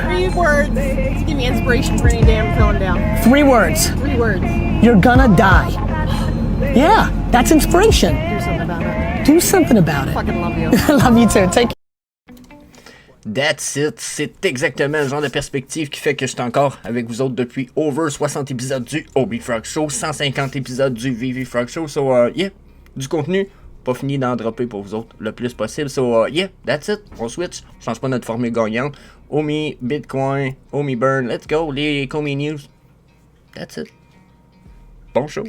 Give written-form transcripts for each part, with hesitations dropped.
Three words to give me inspiration for any day I'm feeling down. 3 words. 3 words. You're gonna die. Yeah, that's inspiration. Do something about it. Do something about it. Fucking love you. I love you too. Take That's it, c'est exactement le genre de perspective qui fait que je suis encore avec vous autres depuis over 60 épisodes du Obi Frog Show, 150 épisodes du VV Frog Show, so yeah, du contenu, pas fini d'en dropper pour vous autres le plus possible, so yeah, that's it, on switch, change pas notre formule gagnante, Omi, Bitcoin, Omi Burn, let's go, les Comey News, that's it, bon show.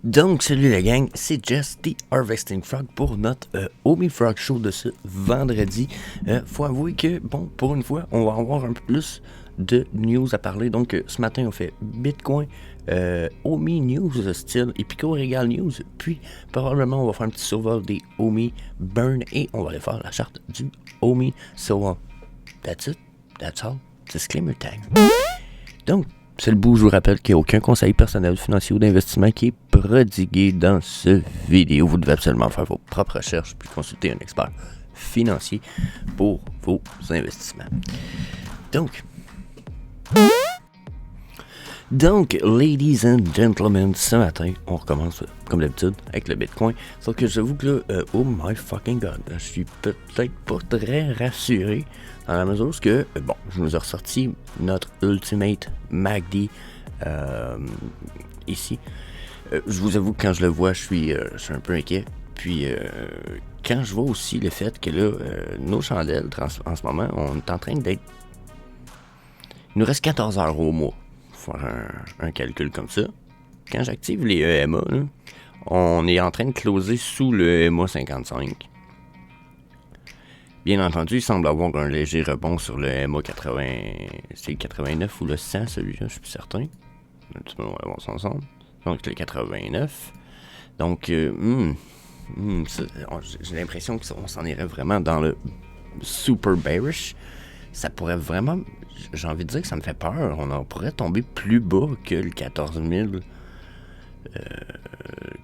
Donc, salut la gang, c'est Just the Harvesting Frog pour notre Omi Frog Show de ce vendredi. Faut avouer que, bon, pour une fois, on va avoir un peu plus de news à parler. Donc, ce matin, on fait Bitcoin, Omi News style Epico Regal News. Puis, probablement, on va faire un petit survol des Omi Burn et on va aller faire la charte du Omi. So, that's it, that's all. Disclaimer time. Donc, c'est le bout, je vous rappelle qu'il n'y a aucun conseil personnel, financier ou d'investissement qui est prodigué dans ce vidéo. Vous devez absolument faire vos propres recherches puis consulter un expert financier pour vos investissements. Donc, ladies and gentlemen, ce matin, on recommence comme d'habitude avec le Bitcoin. Sauf que j'avoue que là, oh my fucking god, je suis peut-être pas très rassuré dans la mesure où bon, je nous ai ressorti notre Ultimate MACD ici. Je vous avoue que quand je le vois, je suis un peu inquiet. Puis quand je vois aussi le fait que là, nos chandelles, en ce moment, on est en train d'être... Il nous reste 14 heures au mois. Faire un calcul comme ça. Quand j'active les EMA, là, on est en train de closer sous le EMA 55. Bien entendu, il semble avoir un léger rebond sur le EMA 80. C'est le 89 ou le 100, celui-là, je suis plus certain. Un petit peu, on va voir ça ensemble. Donc, le 89. Donc, j'ai l'impression qu'on s'en irait vraiment dans le super bearish. Ça pourrait vraiment... J'ai envie de dire que ça me fait peur. On pourrait tomber plus bas que le 14 000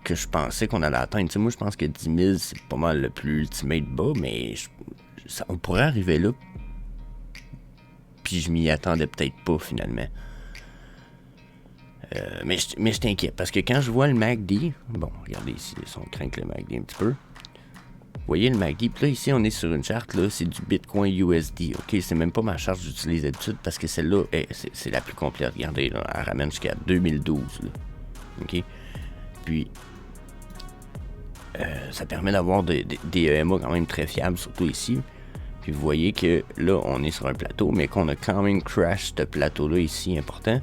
que je pensais qu'on allait atteindre. Tu sais, moi, je pense que 10 000, c'est pas mal le plus ultimate bas, mais on pourrait arriver là. Puis je m'y attendais peut-être pas, finalement. Mais je t'inquiète, parce que quand je vois le MACD... Bon, regardez ici, on craint le MACD un petit peu. Vous voyez le MACD, puis là ici on est sur une charte, là, c'est du Bitcoin USD, ok, c'est même pas ma charte que j'utilise d'habitude parce que celle-là, c'est la plus complète, regardez, là, elle ramène jusqu'à 2012, là. Ok, puis ça permet d'avoir des EMA quand même très fiables, surtout ici, puis vous voyez que là on est sur un plateau, mais qu'on a quand même crash ce plateau-là ici, important,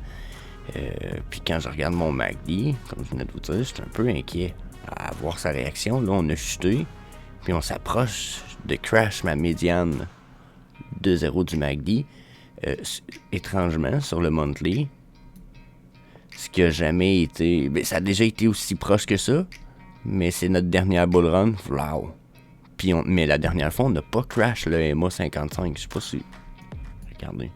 puis quand je regarde mon MACD, comme je venais de vous dire, j'étais un peu inquiet à voir sa réaction, là on a chuté. Puis on s'approche de crash ma médiane de 0 du MACD. Étrangement, sur le monthly, ce qui a jamais été... Ben, ça a déjà été aussi proche que ça, mais c'est notre dernière bull run. Wow! Puis mais la dernière fois, on n'a pas crash le EMA 55. Je sais pas si... Regardez.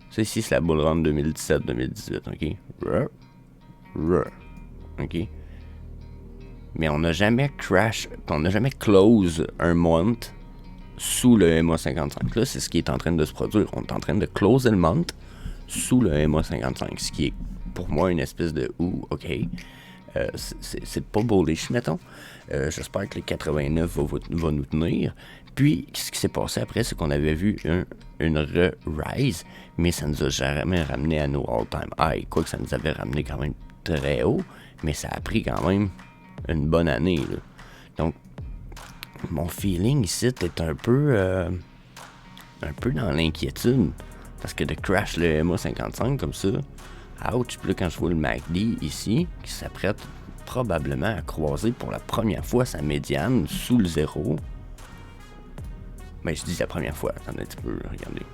Ça ici, c'est la bull run 2017-2018, ok? Ok? Mais on n'a jamais crash, on n'a jamais close un month sous le EMA 55. Là, c'est ce qui est en train de se produire. On est en train de close le month sous le EMA 55, ce qui est pour moi une espèce de ok. C'est pas bullish, mettons. J'espère que le 89 va nous tenir. Puis, ce qui s'est passé après, c'est qu'on avait vu une rise, mais ça nous a jamais ramené à nos all-time high. Quoique ça nous avait ramené quand même très haut, mais ça a pris quand même une bonne année, là. Donc, mon feeling ici est un peu dans l'inquiétude. Parce que de crash le EMA 55 comme ça, ouch, puis là quand je vois le MACD ici, qui s'apprête probablement à croiser pour la première fois sa médiane sous le 0. Ben je dis la première fois, attendez un petit peu, regardez.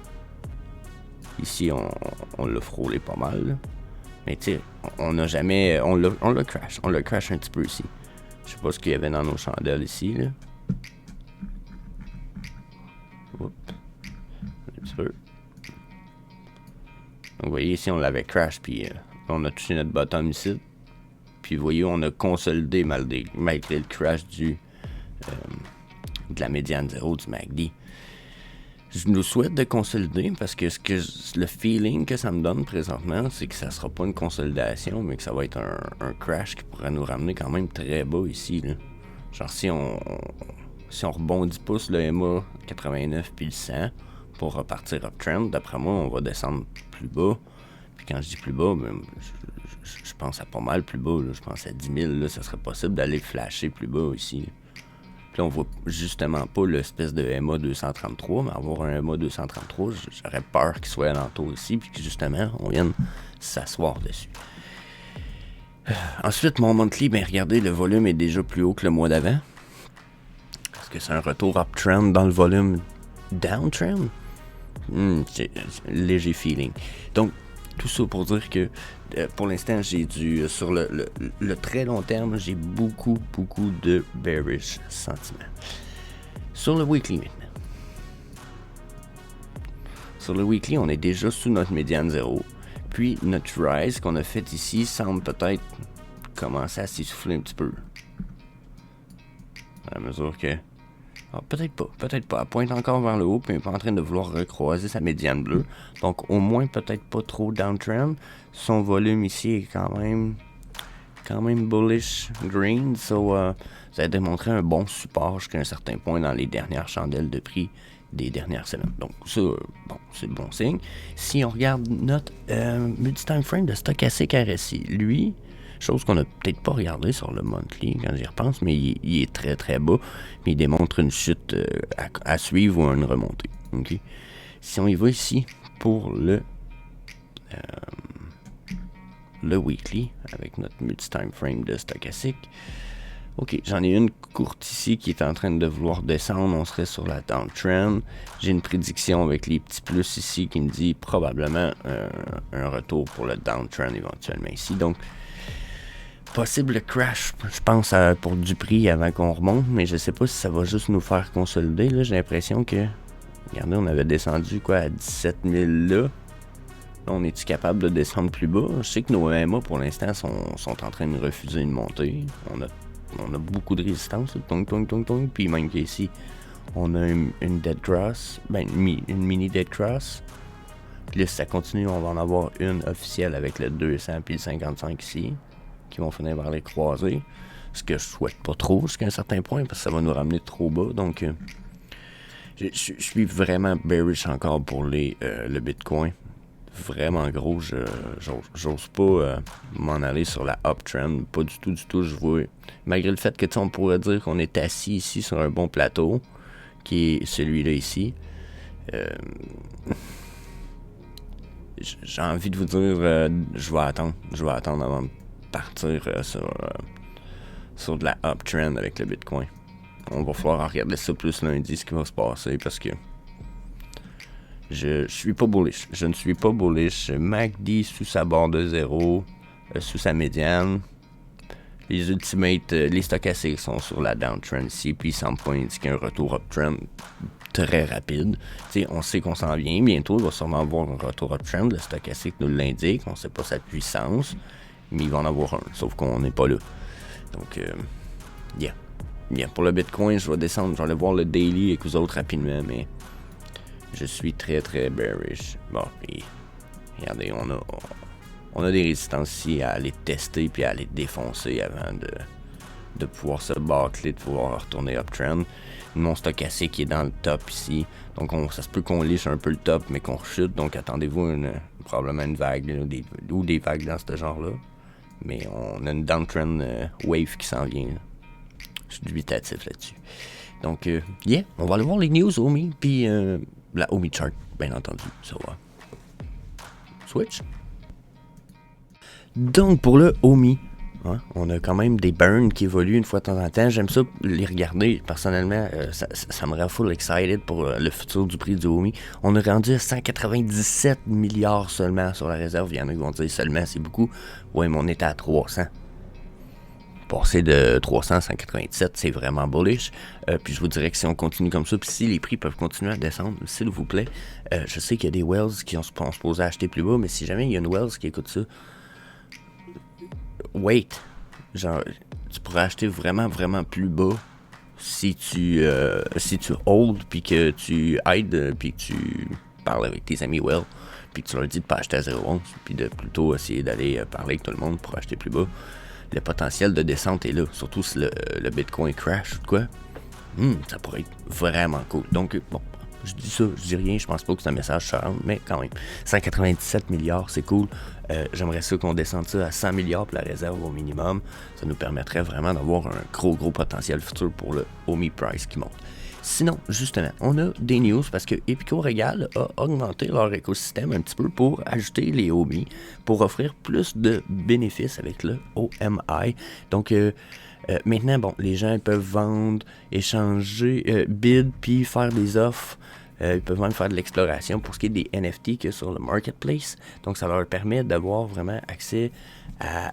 Ici on l'a frôlé pas mal, là. Mais tu sais, on n'a jamais... On l'a crash un petit peu ici. Je sais pas ce qu'il y avait dans nos chandelles ici, là. Oups. Un petit peu. Donc, vous voyez, ici, on l'avait crash, puis on a touché notre bottom ici. Puis, vous voyez, on a consolidé malgré le crash du de la médiane 0 du MACD. Je nous souhaite de consolider parce que le feeling que ça me donne présentement, c'est que ça sera pas une consolidation, mais que ça va être un crash qui pourrait nous ramener quand même très bas ici, là. Genre si on rebondit pas sur le EMA 89 puis le 100 pour repartir uptrend, d'après moi, on va descendre plus bas. Puis quand je dis plus bas, ben, je pense à pas mal plus bas, là. Je pense à 10 000, là, ça serait possible d'aller flasher plus bas ici. Puis là, on voit justement pas l'espèce de EMA 233, mais avoir un EMA 233, j'aurais peur qu'il soit alentour ici, puis que justement, on vienne s'asseoir dessus. Ensuite, mon monthly, ben regardez, le volume est déjà plus haut que le mois d'avant. Est-ce que c'est un retour uptrend dans le volume downtrend? C'est léger feeling. Donc, tout ça pour dire que pour l'instant, j'ai sur le très long terme, j'ai beaucoup de bearish sentiments. Sur le weekly maintenant. Sur le weekly, on est déjà sous notre médiane 0. Puis notre rise qu'on a fait ici semble peut-être commencer à s'essouffler un petit peu. À la mesure que... Ah, peut-être pas. Elle pointe encore vers le haut, puis elle n'est pas en train de vouloir recroiser sa médiane bleue. Donc au moins peut-être pas trop downtrend. Son volume ici est quand même bullish green. So ça a démontré un bon support jusqu'à un certain point dans les dernières chandelles de prix des dernières semaines. Donc ça, bon, c'est le bon signe. Si on regarde notre multi-time frame de stochastic RSI, lui, chose qu'on n'a peut-être pas regardé sur le monthly quand j'y repense, mais il est très très bas. Mais il démontre une chute à suivre ou une remontée. Okay? Si on y va ici pour le weekly avec notre multi-time frame de stochastic. Ok, j'en ai une courte ici qui est en train de vouloir descendre. On serait sur la downtrend. J'ai une prédiction avec les petits plus ici qui me dit probablement un retour pour le downtrend éventuellement ici. Donc, possible crash, je pense, pour du prix avant qu'on remonte, mais je sais pas si ça va juste nous faire consolider. Là, j'ai l'impression que, regardez, on avait descendu à 17 000 là. Là, on est-tu capable de descendre plus bas? Je sais que nos EMA pour l'instant sont en train de refuser une montée. On a beaucoup de résistance, tong, puis même qu'ici, on a une dead cross, une mini dead cross. Puis là, si ça continue, on va en avoir une officielle avec le 200 puis le 55 ici, qui vont finir par les croiser. Ce que je souhaite pas trop jusqu'à un certain point, parce que ça va nous ramener trop bas. Donc, je suis vraiment bearish encore pour le Bitcoin. Vraiment gros, j'ose pas m'en aller sur la uptrend, pas du tout, je vois, malgré le fait que on pourrait dire qu'on est assis ici sur un bon plateau, qui est celui-là ici, j'ai envie de vous dire, je vais attendre avant de partir sur de la uptrend avec le Bitcoin. On va falloir regarder ça plus lundi, ce qui va se passer, parce que je suis pas bullish. Je ne suis pas bullish. MACD sous sa barre de 0, sous sa médiane. Les ultimates, les stochastiques sont sur la downtrend ici, puis il semble pas indiquer un retour uptrend très rapide. T'sais, on sait qu'on s'en vient bientôt, il va sûrement avoir un retour uptrend. Le stochastique nous l'indique, on sait pas sa puissance, mais il va en avoir un, sauf qu'on n'est pas là. Donc, yeah. Pour le Bitcoin, je vais descendre, je vais aller voir le daily avec vous autres rapidement, mais je suis très très bearish. Bon, puis regardez, on a des résistances ici à aller tester puis à aller défoncer avant de pouvoir se bâcler, de pouvoir retourner uptrend. Mon stochastique qui est dans le top ici, donc ça se peut qu'on liche un peu le top mais qu'on rechute, donc attendez-vous probablement une vague là, ou des vagues dans ce genre-là. Mais on a une downtrend wave qui s'en vient. Là. Je suis dubitatif là-dessus. Donc, on va aller voir les news OMI, puis la OMI chart, bien entendu. Ça va. Switch. Donc, pour le OMI, hein, on a quand même des burns qui évoluent une fois de temps en temps. J'aime ça les regarder. Personnellement, ça me rend full excited pour le futur du prix du OMI. On est rendu à 197 milliards seulement sur la réserve. Il y en a qui vont dire seulement, c'est beaucoup. Ouais, mais on était à 300. Passer de 300 à 197, c'est vraiment bullish. Puis je vous dirais que si on continue comme ça, puis si les prix peuvent continuer à descendre, s'il vous plaît, je sais qu'il y a des Wells qui sont supposés acheter plus bas, mais si jamais il y a une Wells qui écoute ça, wait, genre, tu pourrais acheter vraiment plus bas si tu hold, puis que tu aides, puis que tu parles avec tes amis well, puis que tu leur dis de pas acheter à 0,11, puis de plutôt essayer d'aller parler avec tout le monde pour acheter plus bas, le potentiel de descente est là, surtout si le Bitcoin crash ou quoi. Ça pourrait être vraiment cool. Donc, bon, je dis ça, je dis rien, je pense pas que c'est un message se rende, mais quand même. 197 milliards, c'est cool. J'aimerais ça qu'on descende ça à 100 milliards pour la réserve au minimum. Ça nous permettrait vraiment d'avoir un gros potentiel futur pour le OMI price qui monte. Sinon, justement, on a des news parce que Epico Regal a augmenté leur écosystème un petit peu pour ajouter les OMI, pour offrir plus de bénéfices avec le OMI. Donc, maintenant, bon, les gens peuvent vendre, échanger, bid, puis faire des offres. Ils peuvent même faire de l'exploration pour ce qui est des NFT que sur le marketplace. Donc, ça leur permet d'avoir vraiment accès à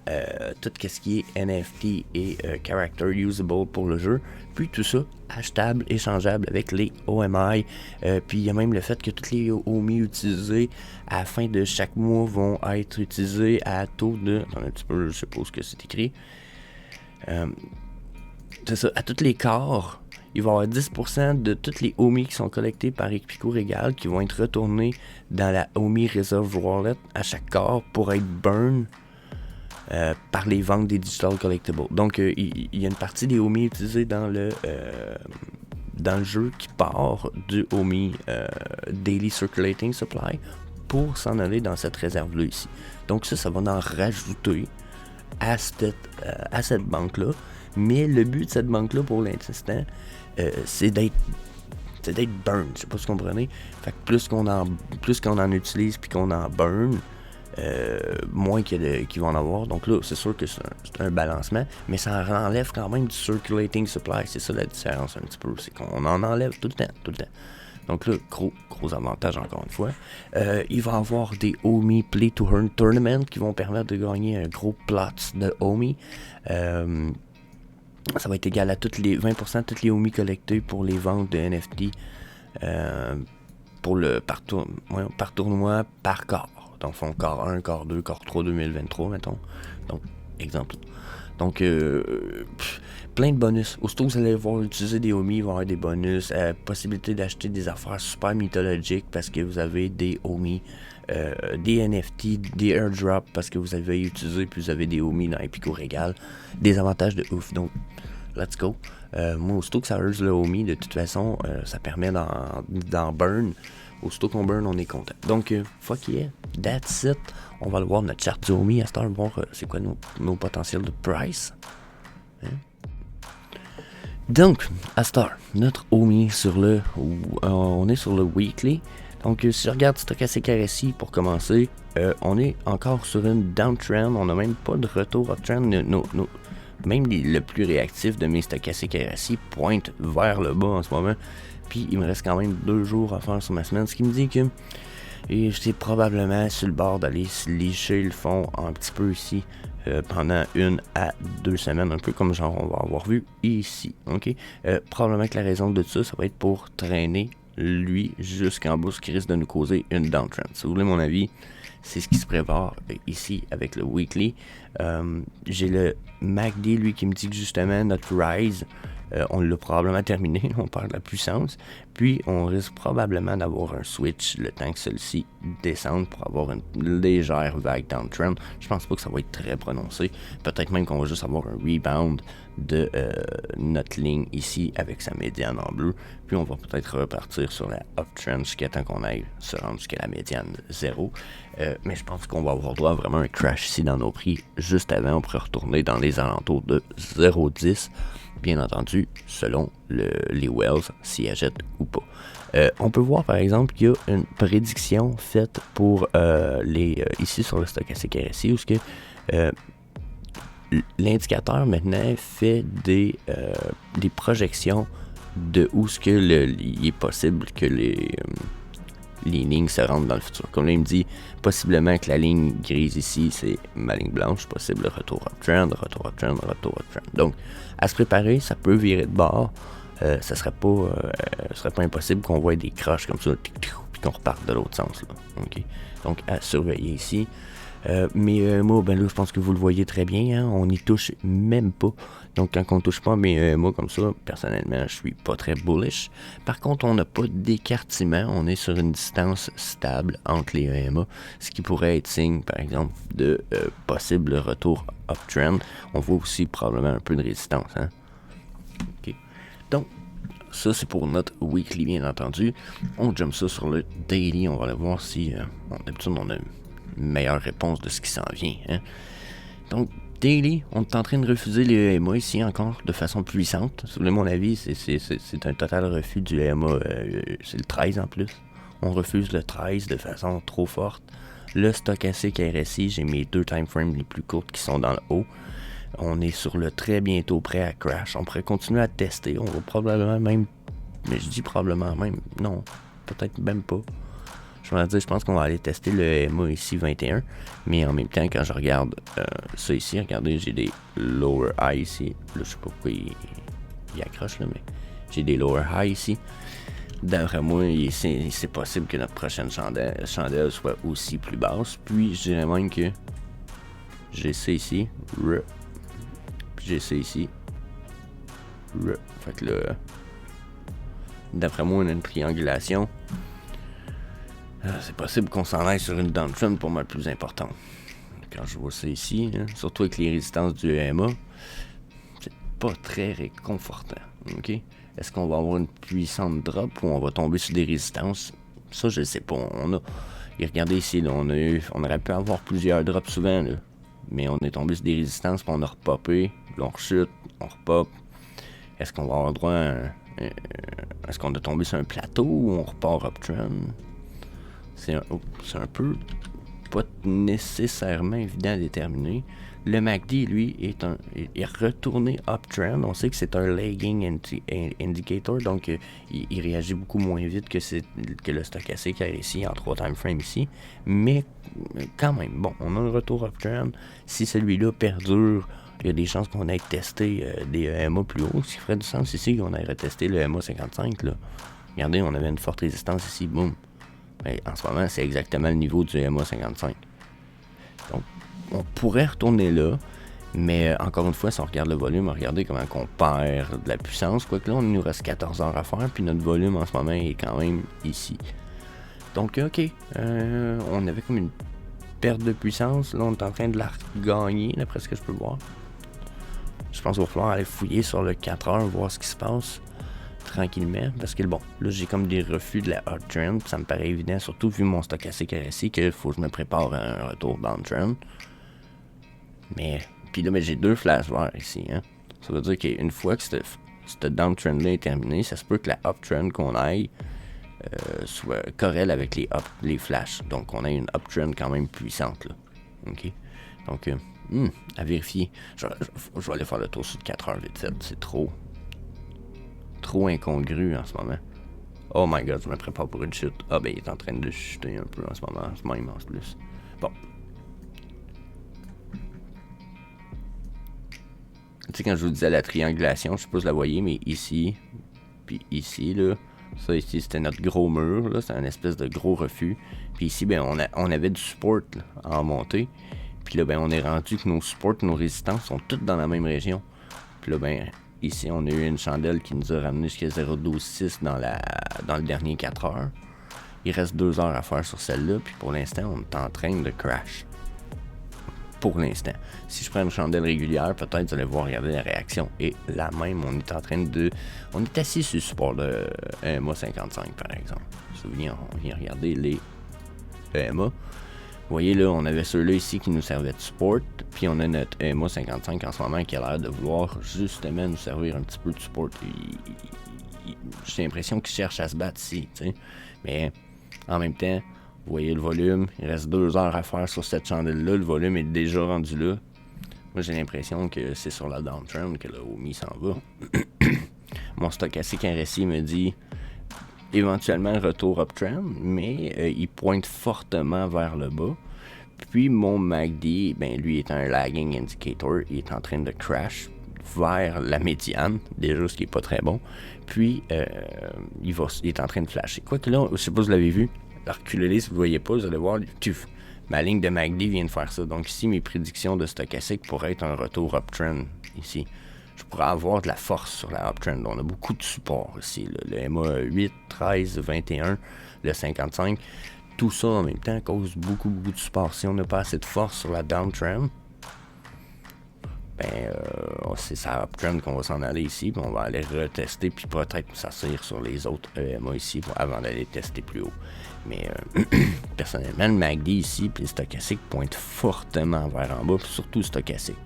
tout ce qui est NFT et character usable pour le jeu. Puis tout ça, achetable, échangeable avec les OMI. Puis il y a même le fait que tous les OMI utilisés à la fin de chaque mois vont être utilisés à taux de... Attends un petit peu, je suppose que c'est écrit. C'est ça, à tous les quarts, il va y avoir 10% de tous les OMI qui sont collectés par Epico Regal qui vont être retournés dans la OMI Reserve Wallet à chaque quart pour être burn par les ventes des Digital Collectibles. Donc, il y a une partie des OMI utilisés dans le jeu qui part du OMI Daily Circulating Supply pour s'en aller dans cette réserve-là ici. Donc ça va en rajouter à cette banque-là. Mais le but de cette banque-là, pour l'instant, c'est d'être burn, je sais pas si vous comprenez. Fait que plus qu'on en utilise puis qu'on en burn, moins qu'il va en avoir. Donc là, c'est sûr que c'est un balancement, mais ça en enlève quand même du circulating supply. C'est ça la différence un petit peu, c'est qu'on en enlève tout le temps. Donc là, gros avantage encore une fois. Il va y avoir des OMI Play to Earn Tournament qui vont permettre de gagner un gros plot de OMI. Ça va être égal à 20% de toutes les OMI collectées pour les ventes de NFT par tournoi, par quart. Donc, font quart 1, quart 2, quart 3 2023, mettons. Donc, exemple. Donc, plein de bonus. Aussitôt que vous allez voir utiliser des OMI, il va y avoir des bonus. Possibilité d'acheter des affaires super mythologiques parce que vous avez des OMI. Des NFT, des airdrops parce que vous avez utilisé puis vous avez des OMI dans Epico Regal. Des avantages de ouf. Donc, let's go. Moi, aussitôt que ça use le OMI, de toute façon, ça permet d'en burn. Aussitôt qu'on burn, on est content. Donc, fuck yeah, that's it. On va aller voir notre charte du OMI à cette heure, voir c'est quoi nos potentiels de price. Hein? Donc, à cette heure, notre OMI on est sur le weekly. Donc, si je regarde Stochastic RSI pour commencer, on est encore sur une downtrend. On n'a même pas de retour uptrend. Même le plus réactif de mes Stochastic RSI pointe vers le bas en ce moment. Puis, il me reste quand même 2 jours à faire sur ma semaine. Ce qui me dit que c'est probablement sur le bord d'aller se licher le fond un petit peu ici pendant 1 à 2 semaines. Un peu comme genre on va avoir vu ici. Ok. Probablement que la raison de ça va être pour traîner lui jusqu'en bas, ce qui risque de nous causer une downtrend. Si vous voulez mon avis, c'est ce qui se prépare ici avec le weekly. J'ai le MACD, lui, qui me dit que justement notre rise, on l'a probablement terminé, on parle de la puissance, puis on risque probablement d'avoir un switch le temps que celui-ci descende pour avoir une légère vague downtrend. Je pense pas que ça va être très prononcé, peut-être même qu'on va juste avoir un rebound de notre ligne ici avec sa médiane en bleu, puis on va peut-être repartir sur la uptrend jusqu'à temps qu'on aille se rendre jusqu'à la médiane 0, mais je pense qu'on va avoir droit à vraiment un crash ici dans nos prix juste avant. On pourrait retourner dans les alentours de 0,10, bien entendu selon les wells s'y achètent ou pas. On peut voir par exemple qu'il y a une prédiction faite pour ici sur le Stochastic RSI où ce que l'indicateur maintenant fait des projections de où ce que il est possible que les lignes se rendent dans le futur. Comme là, il me dit possiblement que la ligne grise ici, c'est ma ligne blanche, possible le retour uptrend. Donc, à se préparer, ça peut virer de bord. Ça serait pas impossible qu'on voit des crashs comme ça, puis qu'on reparte de l'autre sens. Là. Okay? Donc, à surveiller ici. Mes EMA, ben là, je pense que vous le voyez très bien, hein, on n'y touche même pas. Donc, quand on touche pas mes EMA comme ça, personnellement, je suis pas très bullish. Par contre, on n'a pas d'écartement, on est sur une distance stable entre les EMA, ce qui pourrait être signe, par exemple, de possible retour uptrend. On voit aussi probablement un peu de résistance, hein. OK. Donc, ça, c'est pour notre weekly, bien entendu. On jump ça sur le daily. On va aller voir si, d'habitude, on a une meilleure réponse de ce qui s'en vient, hein. Donc, daily, on est en train de refuser les EMA ici encore de façon puissante. Si vous voulez mon avis, c'est un total refus du EMA. C'est le 13 en plus. On refuse le 13 de façon trop forte. Le stochastique RSI, j'ai mes 2 timeframes les plus courtes qui sont dans le haut. On est sur le très bientôt prêt à crash. On pourrait continuer à tester. On va probablement même... Mais je dis probablement même... Non, peut-être même pas. Je pense qu'on va aller tester le EMA ici 21. Mais en même temps, quand je regarde ça ici, regardez, j'ai des lower high ici. Là, je sais pas pourquoi il accroche, là, mais j'ai des lower high ici. D'après moi, c'est possible que notre prochaine chandelle soit aussi plus basse. Puis, je dirais même que j'ai ça ici. Puis j'ai ça ici. Fait que là, d'après moi, on a une triangulation. C'est possible qu'on s'en aille sur une downtrend pour moi le plus important. Quand je vois ça ici, hein, surtout avec les résistances du EMA, c'est pas très réconfortant. Ok? Est-ce qu'on va avoir une puissante drop ou on va tomber sur des résistances? Ça, je sais pas. Regardez ici, là, on aurait pu avoir plusieurs drops souvent, là. Mais on est tombé sur des résistances, puis on a repopé, puis on rechute, on repop. Est-ce qu'on va avoir droit à est-ce qu'on a tombé sur un plateau ou on repart uptrend? C'est un peu pas nécessairement évident à déterminer. Le MACD, lui, est retourné uptrend. On sait que c'est un lagging indicator, donc il réagit beaucoup moins vite que le stochastique RSI en 3 timeframes ici. Mais quand même, bon, on a un retour uptrend. Si celui-là perdure, il y a des chances qu'on ait testé des EMA plus haut. Ce qui ferait du sens ici qu'on ait retesté le EMA 55. Là. Regardez, on avait une forte résistance ici, boum. Et en ce moment, c'est exactement le niveau du EMA 55. Donc, on pourrait retourner là, mais encore une fois, si on regarde le volume, regardez comment on perd de la puissance. Quoique là, il nous reste 14 heures à faire, puis notre volume en ce moment est quand même ici. Donc, ok, on avait comme une perte de puissance. Là, on est en train de la regagner, d'après ce que je peux voir. Je pense qu'il va falloir aller fouiller sur le 4 heures, voir ce qui se passe tranquillement, parce que bon, là j'ai comme des refus de la uptrend, ça me paraît évident, surtout vu mon stochastique RSI, qu'il faut que je me prépare à un retour downtrend. Mais, puis là, j'ai 2 flashs verts ici, hein. Ça veut dire qu'une fois que cette downtrend-là est terminée, ça se peut que la uptrend qu'on aille soit corrèle avec les flashs. Donc, on a une uptrend quand même puissante, là. OK? Donc, à vérifier. Je vais aller faire le tour sur 4 heures vite fait. C'est trop incongru en ce moment. Oh my god, je me prépare pour une chute. Ah ben, il est en train de chuter un peu en ce moment, même en plus. Bon. Tu sais, quand je vous disais la triangulation, je sais pas si vous la voyez, mais ici, puis ici, là, ça ici, c'était notre gros mur, là, c'est un espèce de gros refus. Puis ici, ben, on avait du support là, en montée. Puis là, ben, on est rendu que nos supports, nos résistances sont toutes dans la même région. Puis là, ben, ici, on a eu une chandelle qui nous a ramené jusqu'à 0,126 dans le dernier 4 heures. Il reste 2 heures à faire sur celle-là, puis pour l'instant, on est en train de crash. Pour l'instant. Si je prends une chandelle régulière, peut-être vous allez voir regarder la réaction. Et là même, on est en train de... On est assis sur le support de EMA 55, par exemple. Si on vient regarder les EMA. Vous voyez là, on avait ceux-là ici qui nous servaient de support, puis on a notre EMA 55 en ce moment qui a l'air de vouloir justement nous servir un petit peu de support. J'ai l'impression qu'il cherche à se battre ici, tu sais. Mais en même temps, vous voyez le volume, il reste 2 heures à faire sur cette chandelle-là, le volume est déjà rendu là. Moi j'ai l'impression que c'est sur la downtrend que le OMI s'en va. Mon stochastique RSI me dit éventuellement retour uptrend, mais il pointe fortement vers le bas. Puis mon MACD, ben lui est un lagging indicator, il est en train de crash vers la médiane, déjà ce qui est pas très bon. Puis il est en train de flasher. Quoique là, je sais pas si vous l'avez vu, reculez-les si vous ne voyez pas, vous allez voir, Ma ligne de MACD vient de faire ça. Donc ici, mes prédictions de stochastique pourraient être un retour uptrend ici. Je pourrais avoir de la force sur la uptrend. On a beaucoup de support ici. Le MA 8, 13, 21, le 55. Tout ça en même temps cause beaucoup de support. Si on n'a pas assez de force sur la downtrend, c'est sa uptrend qu'on va s'en aller ici, puis on va aller retester, puis peut-être s'asseoir sur les autres EMA ici avant d'aller tester plus haut. Mais personnellement, le MACD ici, puis le stochastique pointe fortement vers en bas, puis surtout le stochastique.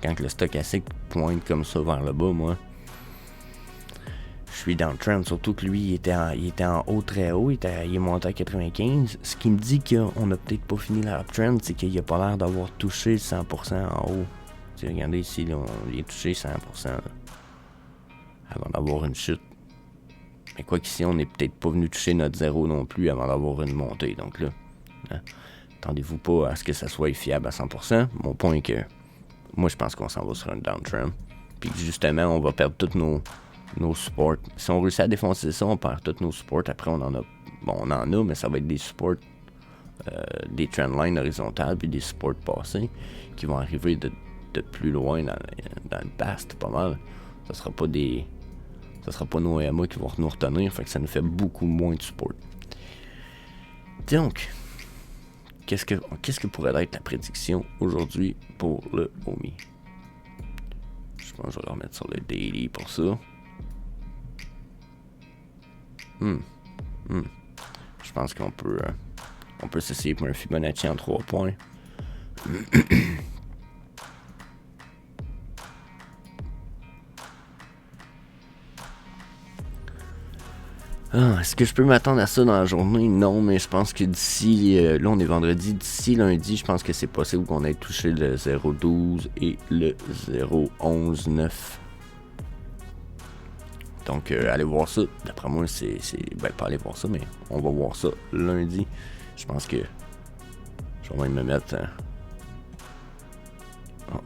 Quand le stochastique pointe comme ça vers le bas, moi, je suis dans le trend, surtout que lui, il était en haut, très haut, il est monté à 95. Ce qui me dit qu'on n'a peut-être pas fini la uptrend, c'est qu'il n'a pas l'air d'avoir touché 100% en haut. T'sais, regardez ici, là, on y est touché 100% là, avant d'avoir une chute. Mais quoi qu'ici, on n'est peut-être pas venu toucher notre zéro non plus avant d'avoir une montée. Donc là, hein, attendez-vous pas à ce que ça soit fiable à 100%. Mon point est que moi, je pense qu'on s'en va sur un downtrend. Puis justement, on va perdre tous nos supports. Si on réussit à défoncer ça, on perd tous nos supports. Après, on en a. Bon, on en a, mais ça va être des supports, des trendlines horizontales, puis des supports passés qui vont arriver de plus loin dans le past, pas mal. Ça sera pas nos EMA qui vont nous retenir, fait que ça nous fait beaucoup moins de support. Donc, qu'est-ce que pourrait être la prédiction aujourd'hui pour le OMI? Je pense que je vais le remettre sur le daily pour ça. Je pense qu'on peut s'essayer pour un Fibonacci en 3 points. Est-ce que je peux m'attendre à ça dans la journée? Non, mais je pense que d'ici, là on est vendredi, d'ici lundi, je pense que c'est possible qu'on ait touché le 0,12 et le 0,11,9. Donc allez voir ça. D'après moi, c'est pas aller voir ça, mais on va voir ça lundi. Je pense que je vais même me mettre...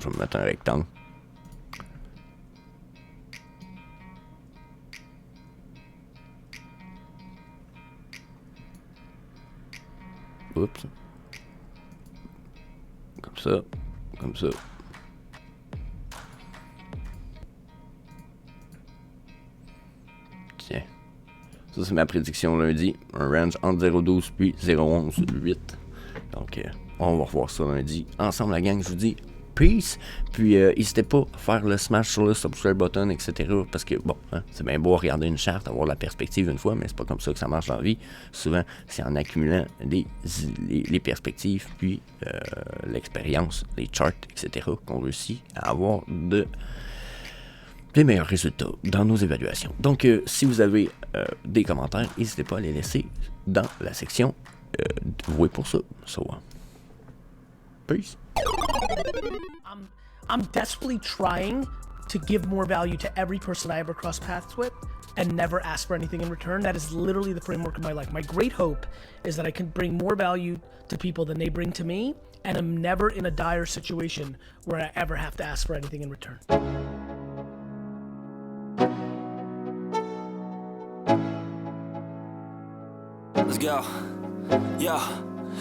je vais me mettre un rectangle. Oups. Comme ça. Comme ça. Tiens. Ça, c'est ma prédiction lundi. Un range entre 0,12 puis 0,11,8. Donc, on va revoir ça lundi. Ensemble, la gang, je vous dis peace. Puis, n'hésitez pas à faire le smash sur le subscribe button, etc. Parce que, bon, hein, c'est bien beau regarder une charte, avoir la perspective une fois, mais c'est pas comme ça que ça marche dans la vie. Souvent, c'est en accumulant les perspectives, puis l'expérience, les charts, etc. qu'on réussit à avoir des meilleurs résultats dans nos évaluations. Donc, si vous avez des commentaires, n'hésitez pas à les laisser dans la section vouée pour ça. So, peace. I'm desperately trying to give more value to every person I ever cross paths with and never ask for anything in return. That is literally the framework of my life. My great hope is that I can bring more value to people than they bring to me, and I'm never in a dire situation where I ever have to ask for anything in return. Let's go. Yo.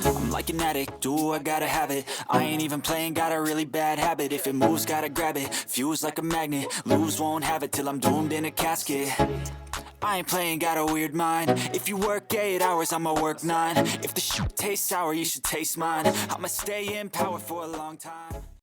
I'm like an addict, do I gotta have it. I ain't even playing, got a really bad habit. If it moves, gotta grab it, fuse like a magnet. Lose, won't have it till I'm doomed in a casket. I ain't playing, got a weird mind. If you work 8 hours, I'ma work 9. If the shit tastes sour, you should taste mine. I'ma stay in power for a long time.